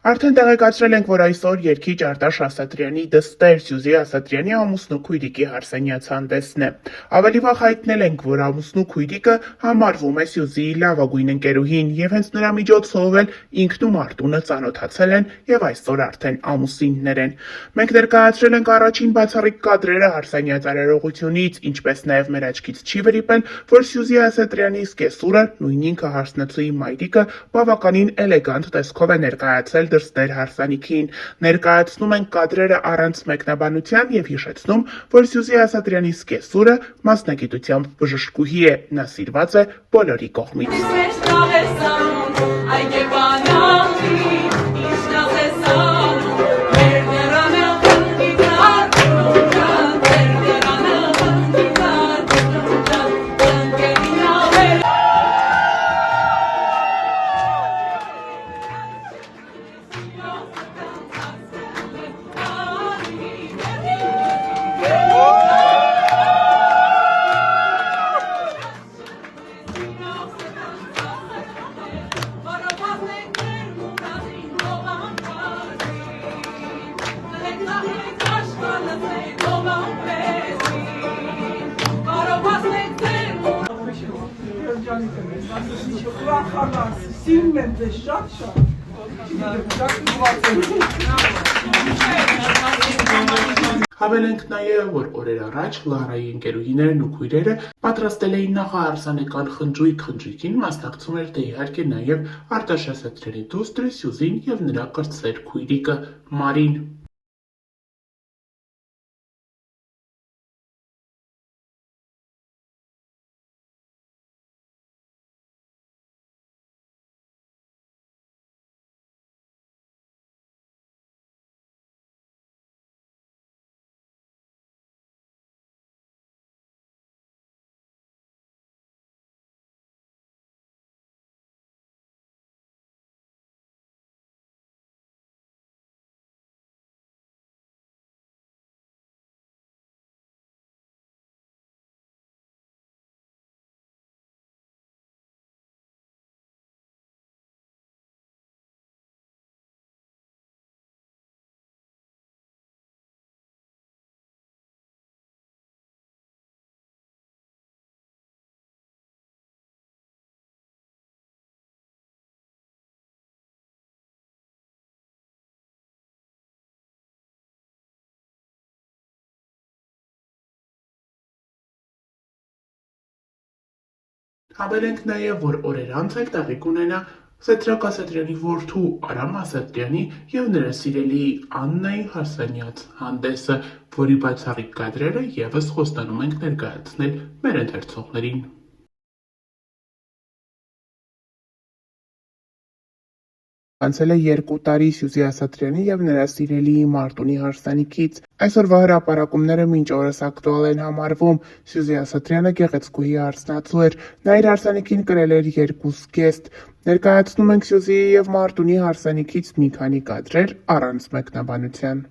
Արդեն տեղեկացրել ենք, որ այսօր երգիչ Արտաշ Ասատրյանի դստեր Սյուզի Ասատրյանի ամուսնու քույրիկի հարսանյաց հանդեսն է։ Ավելի վաղ հայտնել ենք, որ ամուսնու քույրիկը համարվում է Սյուզիի լավագույն ընկերուհին, եւ հենց նրա միջոցով էլ ինքն ու Մարտունը ծանոթացել են եւ այսօր արդեն ամուսիններ են։ Մենք ներկայացրել ենք առաջին բացառիկ կադրերը հարսանյաց արարողությունից, ինչպես նաեւ մեր աչքից չի վրիպել, որ Սյուզի Ասատրյանի սկեսուրը, նույն ինքը հարսնացուի մայրիկը, բավականին էլեգանտ տեսքով է ներկայացել դստեր հարսանիքին։ Ներկայացնում են կադրերը առանց մեկնաբանության եւ հիշեցնում, որ Սյուզի Ասատրյանի սկեսուրը մասնագիտությամբ բժշկուհի է, նա սիրված է բոլորի կողմից։ Հավելենք նաև, որ օրեր առաջ Լարայի ընկերուհիներն ու քույրերը պատրաստել էին նախահարսանեկան խնջույքին մասնակցում էր դե իհարկե նաև Արտաշ Ասատրյանի դուստրը Սյուզին եւ նրա կրտսեր քույրիկը Մարին։ Հավելենք նաև, որ օրեր անց էլ տեղի կունենա Սեդրակ Ասատրյանի որդու Արամ Ասատրյանի եւ նրա սիրելի Աննայի հարսանյաց հանդեսը, որի բացառիկ կադրերը եւս խոստանում ենք ներկայացնել մեր ընթերցողներին։ Անցել է 2 տարի Սյուզի Ասատրյանի եւ նրա սիրելիի Մարտունի հարսանիքից։ Այսօրվա հրապարակումները մինչ օրս ակտուալ են համարվում։ Սյուզի Ասատրյանը գեղեցկուհի հարսնացու էր, նա իր հարսանիքին կրել էր 2 զգեստ։ Ներկայացնում ենք Սյուզիի եւ Մարտունի հարսանիքից մի քանի կադրեր առանց մեկնաբանության։